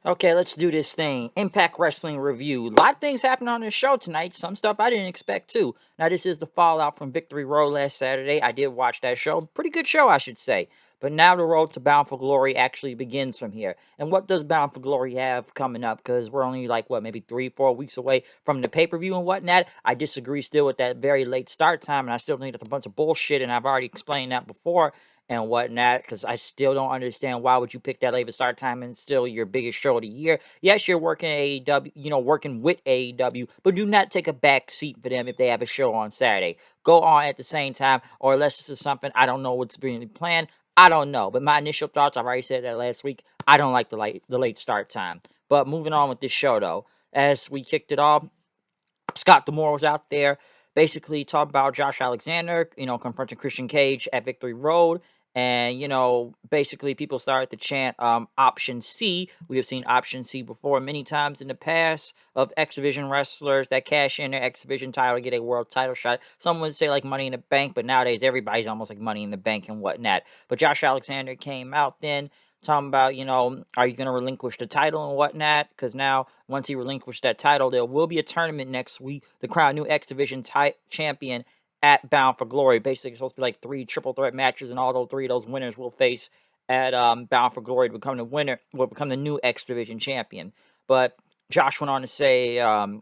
Okay, let's do this thing. Impact Wrestling review. A lot of things happened on this show tonight. Some stuff I didn't expect too. Now, this is the fallout from Victory Road last Saturday. I did watch that show. Pretty good show, I should say. But now the road to Bound for Glory actually begins from here. And what does Bound for Glory have coming up? Because we're only like, what, maybe 3-4 weeks away from the pay per view and whatnot. I disagree still with that very late start time. And I still think that's a bunch of bullshit. And I've already explained that before and whatnot, because I still don't understand why would you pick that late start time and still your biggest show of the year. Yes, you're working AEW, working with AEW, but do not take a back seat for them if they have a show on Saturday. Go on at the same time, or unless this is something I don't know what's being planned. I don't know, but my initial thoughts, I've already said that last week. I don't like the late start time. But moving on with this show though, as we kicked it off, Scott D'Amore was out there basically talking about Josh Alexander, confronting Christian Cage at Victory Road. And, basically people started to chant option C. We have seen option C before many times in the past of X Division wrestlers that cash in their X Division title to get a world title shot. Some would say like Money in the Bank, but nowadays everybody's almost like Money in the Bank and whatnot. But Josh Alexander came out then talking about, are you going to relinquish the title and whatnot? Because now, once he relinquished that title, there will be a tournament next week to crown a new X Division champion at Bound for Glory. Basically, it's supposed to be like 3 triple threat matches, and all those 3 of those winners will face at Bound for Glory to become the winner, will become the new X Division champion. But Josh went on to say that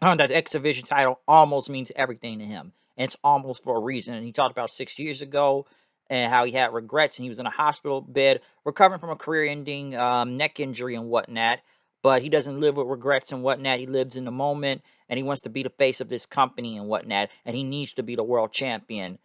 the X Division title almost means everything to him. And it's almost for a reason. And he talked about 6 years ago and how he had regrets and he was in a hospital bed recovering from a career ending neck injury and whatnot. But he doesn't live with regrets and whatnot. He lives in the moment and he wants to be the face of this company and whatnot. And he needs to be the world champion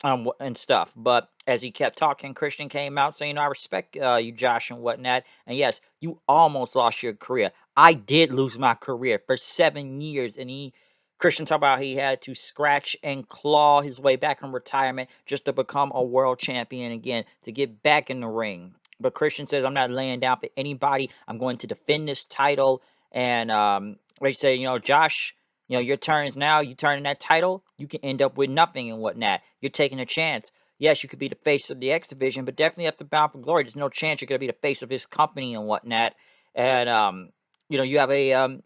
and stuff. But as he kept talking, Christian came out saying, I respect you, Josh, and whatnot. And yes, you almost lost your career. I did lose my career for 7 years. And Christian talked about he had to scratch and claw his way back from retirement just to become a world champion again, to get back in the ring. But Christian says, I'm not laying down for anybody. I'm going to defend this title. And they say, Josh, your turns now. You turn in that title, you can end up with nothing and whatnot. You're taking a chance. Yes, you could be the face of the X Division, but definitely after Bound for Glory, there's no chance you're going to be the face of this company and whatnot. And you have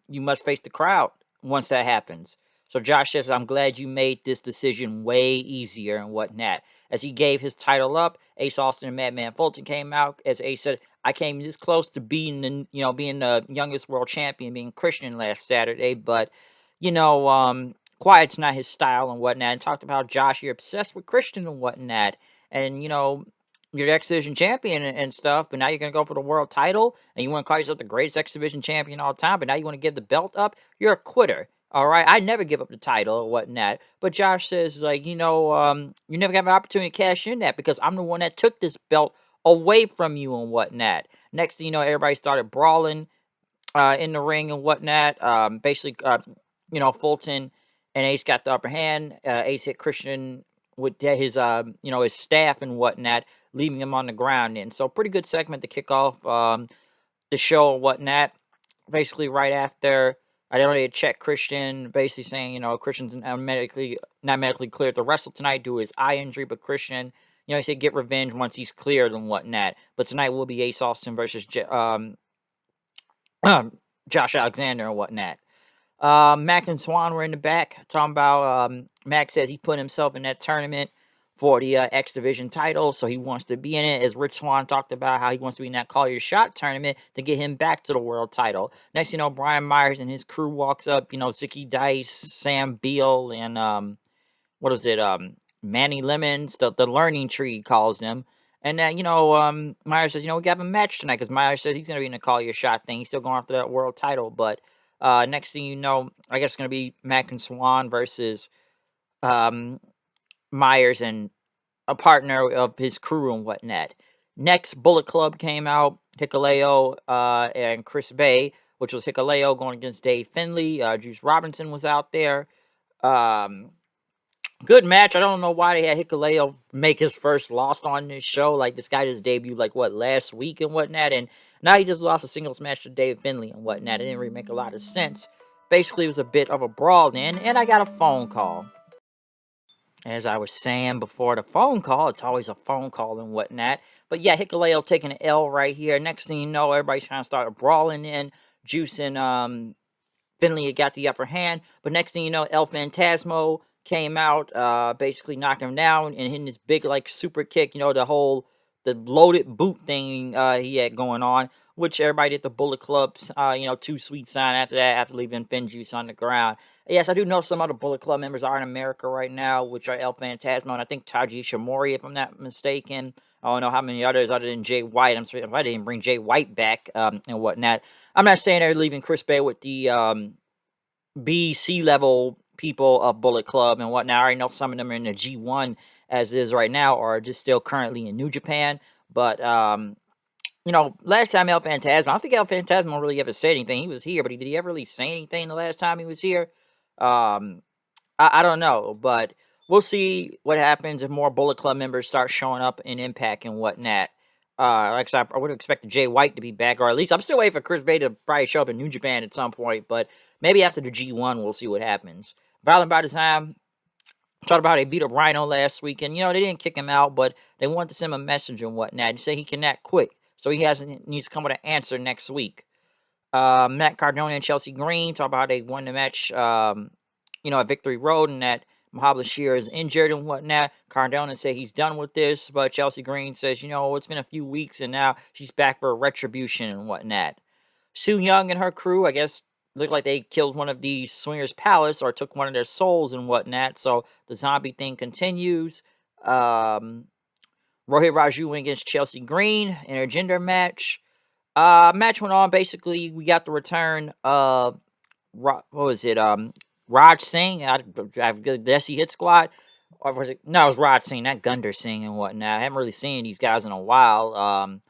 you must face the crowd once that happens. So Josh says, I'm glad you made this decision way easier and whatnot. As he gave his title up, Ace Austin and Madman Fulton came out. As Ace said, I came this close to being the youngest world champion, being Christian last Saturday, but quiet's not his style and whatnot. And talked about Josh, you're obsessed with Christian and whatnot, and you're the X Division champion and stuff, but now you're gonna go for the world title, and you want to call yourself the greatest X Division champion all time, but now you want to give the belt up. You're a quitter. All right, I never give up the title or whatnot. But Josh says, like, you never have an opportunity to cash in that because I'm the one that took this belt away from you and whatnot. Next thing you know, everybody started brawling in the ring and whatnot. Basically, Fulton and Ace got the upper hand. Ace hit Christian with his, his staff and whatnot, leaving him on the ground. And so, pretty good segment to kick off the show and whatnot. Basically, right after I already checked Christian, basically saying, Christian's not medically cleared to wrestle tonight due to his eye injury, but Christian, he said get revenge once he's cleared and whatnot. But tonight will be Ace Austin versus Josh Alexander and whatnot. Mac and Swan were in the back talking about. Mac says he put himself in that tournament for the X Division title, so he wants to be in it. As Rich Swan talked about how he wants to be in that Call Your Shot tournament to get him back to the world title. Next, Brian Myers and his crew walks up. Zicky Dice, Sam Beal, and what is it? Manny Lemons, the Learning Tree calls them. And then, Myers says, we got a match tonight because Myers says he's going to be in the Call Your Shot thing. He's still going after that world title. But next thing you know, I guess it's going to be Mac and Swan versus Myers and a partner of his crew and whatnot. Next, Bullet Club came out. Hikuleo and Chris Bay, which was Hikuleo going against Dave Finley. Juice Robinson was out there. Good match. I don't know why they had Hikuleo make his first loss on this show. Like, this guy just debuted, last week and whatnot. And now he just lost a singles match to Dave Finley and whatnot. It didn't really make a lot of sense. Basically, it was a bit of a brawl then. And I got a phone call. As I was saying before the phone call, it's always a phone call and whatnot. But yeah, Hikuleo taking an L right here. Next thing you know, everybody's trying to start brawling in, juicing Finley had got the upper hand, but next thing you know, El Phantasmo came out, basically knocking him down and hitting this big like super kick. The loaded boot thing he had going on, which everybody at the Bullet Club's too sweet sign after that, after leaving Finn Juice on the ground. Yes, I do know some other Bullet Club members are in America right now, which are El Phantasmo and I think Taji Ishimori, if I'm not mistaken. I don't know how many others other than Jay White. I'm sorry if I didn't bring Jay White back and whatnot. I'm not saying they're leaving Chris Bay with the B, C level people of Bullet Club and whatnot. I already know some of them are in the G1 as it is right now, or just still currently in New Japan. But last time El Phantasmo, I don't think El Phantasmo really ever said anything. He was here, but did he ever really say anything the last time he was here? Um, I don't know, but we'll see what happens if more Bullet Club members start showing up in Impact and whatnot. Like I said, I would expect Jay White to be back, or at least I'm still waiting for Chris Bay to probably show up in New Japan at some point. But maybe after the G1, we'll see what happens. Violent by Design talked about how they beat up Rhino last week, and they didn't kick him out, but they wanted to send him a message and whatnot. He said he can act quick, so needs to come with an answer next week. Matt Cardona and Chelsea Green talk about how they won the match, at Victory Road, and that Mahab Bashir is injured and whatnot. Cardona said he's done with this, but Chelsea Green says, it's been a few weeks and now she's back for retribution and whatnot. Sue Young and her crew, I guess, looked like they killed one of the Swingers Palace or took one of their souls and whatnot. So the zombie thing continues. Rohit Raju went against Chelsea Green in a gender match. Match went on. Basically, we got the return of what was it? Raj Singh. I the Desi Hit Squad, or was it? No, it was Raj Singh, not Gunder Singh and whatnot. I haven't really seen these guys in a while.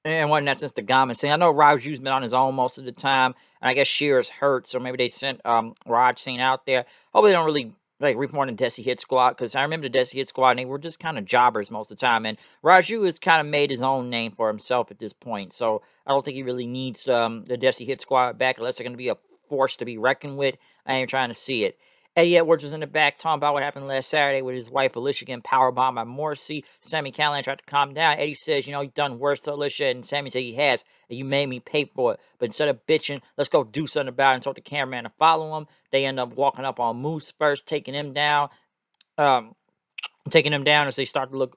And whatnot since the Gama Singh. I know Raju's been on his own most of the time, and I guess Shearer's hurt, so maybe they sent Raj Singh out there. Hopefully, they don't really like reform the Desi Hit Squad, because I remember the Desi Hit Squad and they were just kind of jobbers most of the time. And Raju has kind of made his own name for himself at this point, so I don't think he really needs the Desi Hit Squad back unless they're going to be a force to be reckoned with. I ain't trying to see it. Eddie Edwards was in the back talking about what happened last Saturday with his wife Alicia getting powerbombed by Morrissey. Sami Callihan tried to calm down. Eddie says, you've done worse to Alicia, and Sami said he has, and you made me pay for it. But instead of bitching, let's go do something about it, and told the cameraman to follow him. They end up walking up on Moose first, taking him down. As they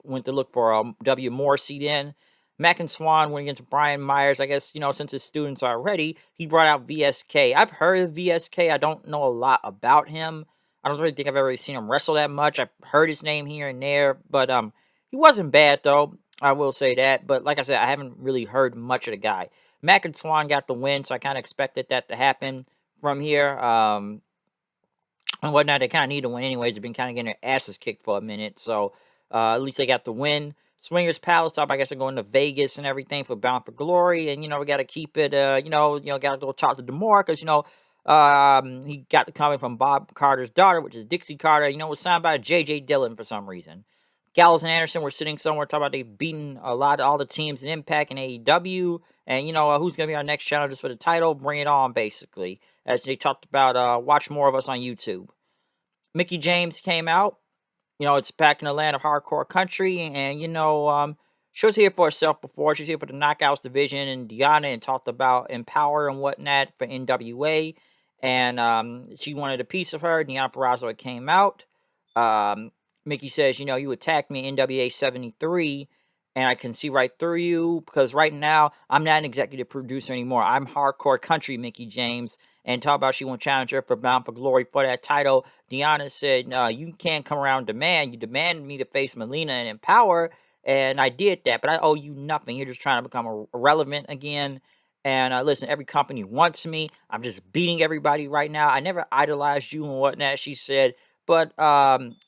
went to look for W. Morrissey then. Mac and Swan went against Brian Myers. I guess, since his students are ready, he brought out VSK. I've heard of VSK. I don't know a lot about him. I don't really think I've ever really seen him wrestle that much. I've heard his name here and there, but he wasn't bad though. I will say that. But like I said, I haven't really heard much of the guy. Mac and Swan got the win, so I kind of expected that to happen from here. And whatnot. They kind of need to win anyways. They've been kind of getting their asses kicked for a minute. So at least they got the win. Swingers Palace up. I guess they're going to Vegas and everything for Bound for Glory. And, we got to keep it, got to go talk to DeMore because, he got the comment from Bob Carter's daughter, which is Dixie Carter, was signed by J.J. Dillon for some reason. Gallows and Anderson were sitting somewhere talking about they've beaten all the teams in Impact and AEW. And, who's going to be our next challenge for the title? Bring it on, basically. As they talked about, watch more of us on YouTube. Mickey James came out. It's back in the land of hardcore country. And, she was here for herself before. She was here for the Knockouts division and Deanna and talked about Empower and whatnot for NWA. And she wanted a piece of her. Deanna Purrazzo came out. Mickey says, you attacked me in NWA 73 and I can see right through you because right now I'm not an executive producer anymore. I'm hardcore country, Mickey James. And talk about she won't challenge her for Bound for Glory for that title. Deanna said, no, you can't come around and demand. You demanded me to face Melina and Empower, and I did that, but I owe you nothing. You're just trying to become irrelevant again. And listen, every company wants me. I'm just beating everybody right now. I never idolized you and whatnot, she said. But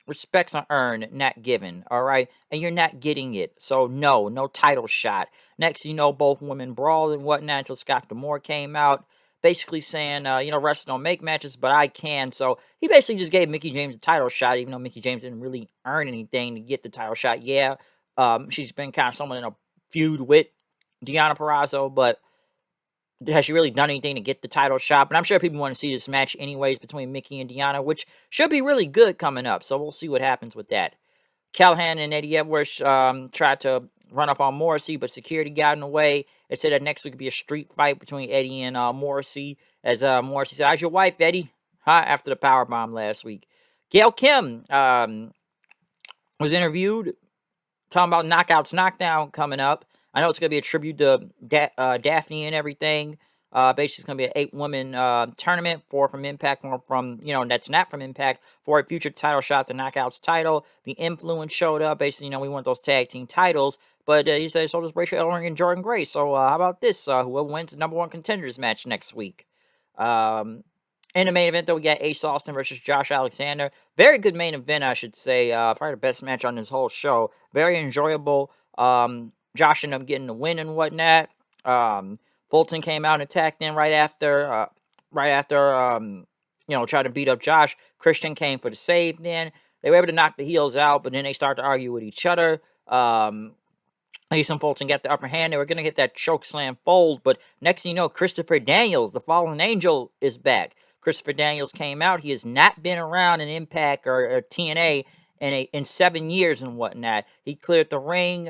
respect's earned, not given, all right? And you're not getting it. So, no title shot. Next, both women brawled and whatnot until Scott D'Amore came out, basically saying, wrestlers don't make matches, but I can. So, he basically just gave Mickey James a title shot, even though Mickey James didn't really earn anything to get the title shot. Yeah, she's been kind of someone in a feud with Deanna Purrazzo, but has she really done anything to get the title shot? But I'm sure people want to see this match anyways between Mickey and Deanna, which should be really good coming up. So we'll see what happens with that. Callahan and Eddie Edwards tried to run up on Morrissey, but security got in the way. It said that next week could be a street fight between Eddie and Morrissey. As Morrissey said, "How's your wife, Eddie?" Huh? After the power bomb last week. Gail Kim was interviewed talking about Knockouts Knockdown coming up. I know it's going to be a tribute to Daphne and everything. Basically, it's going to be an 8-woman tournament, 4 from Impact, 1 from, that's not from Impact, for a future title shot, the Knockouts title. The Influence showed up. Basically, we want those tag team titles. But he said, so does Rachel Ellering and Jordan Grace. So how about this? Whoever wins the #1 contenders match next week? In the main event, though, we got Ace Austin versus Josh Alexander. Very good main event, I should say. Probably the best match on this whole show. Very enjoyable. Josh ended up getting the win and whatnot. Fulton came out and attacked him right after, trying to beat up Josh. Christian came for the save then. They were able to knock the heels out, but then they started to argue with each other. Ace and Fulton got the upper hand. They were going to get that choke slam fold, but next thing you know, Christopher Daniels, the Fallen Angel, is back. Christopher Daniels came out. He has not been around in Impact or TNA in 7 years and whatnot. He cleared the ring.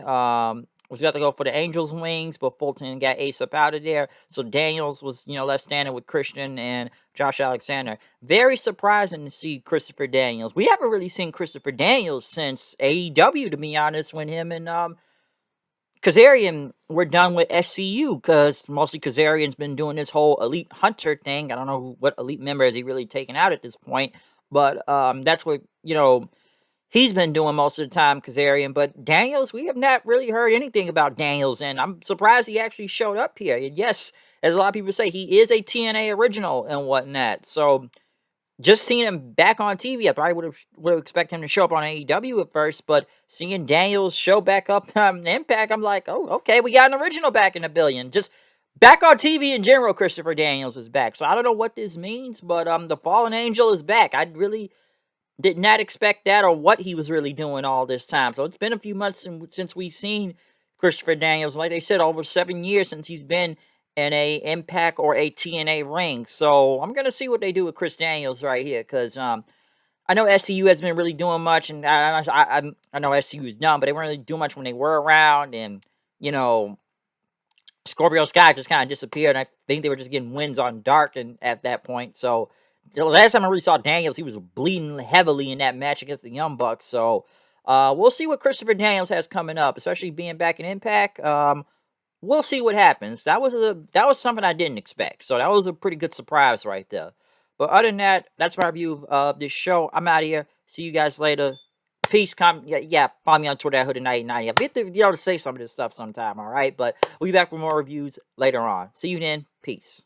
Was got to go for the Angels wings, but Fulton got Ace up out of there. So Daniels was, left standing with Christian and Josh Alexander. Very surprising to see Christopher Daniels. We haven't really seen Christopher Daniels since AEW, to be honest, when him and Kazarian were done with SCU, because mostly Kazarian's been doing this whole Elite Hunter thing. I don't know what Elite member is he really taken out at this point, but that's what, he's been doing most of the time, Kazarian. But Daniels, we have not really heard anything about Daniels, and I'm surprised he actually showed up here. And yes, as a lot of people say, he is a TNA original and whatnot. So just seeing him back on TV, I probably would have expected him to show up on AEW at first, but seeing Daniels show back up on Impact, I'm like, oh, okay, we got an original back in a billion. Just back on TV in general, Christopher Daniels is back. So I don't know what this means, but the Fallen Angel is back. I really did not expect that or what he was really doing all this time. So it's been a few months since we've seen Christopher Daniels. Like they said, over 7 years since he's been in a Impact or a TNA ring. So I'm going to see what they do with Chris Daniels right here, because I know SCU has been really doing much, and I know SCU is done, but they weren't really doing much when they were around, and, Scorpio Sky just kind of disappeared, and I think they were just getting wins on Dark and at that point. So the last time I really saw Daniels, he was bleeding heavily in that match against the Young Bucks. So we'll see what Christopher Daniels has coming up, especially being back in Impact. We'll see what happens. That was something I didn't expect. So that was a pretty good surprise right there. But other than that, that's my review of this show. I'm out of here. See you guys later. Peace. Follow me on Twitter at Hoodie9090. I get to say some of this stuff sometime, all right? But we'll be back with more reviews later on. See you then. Peace.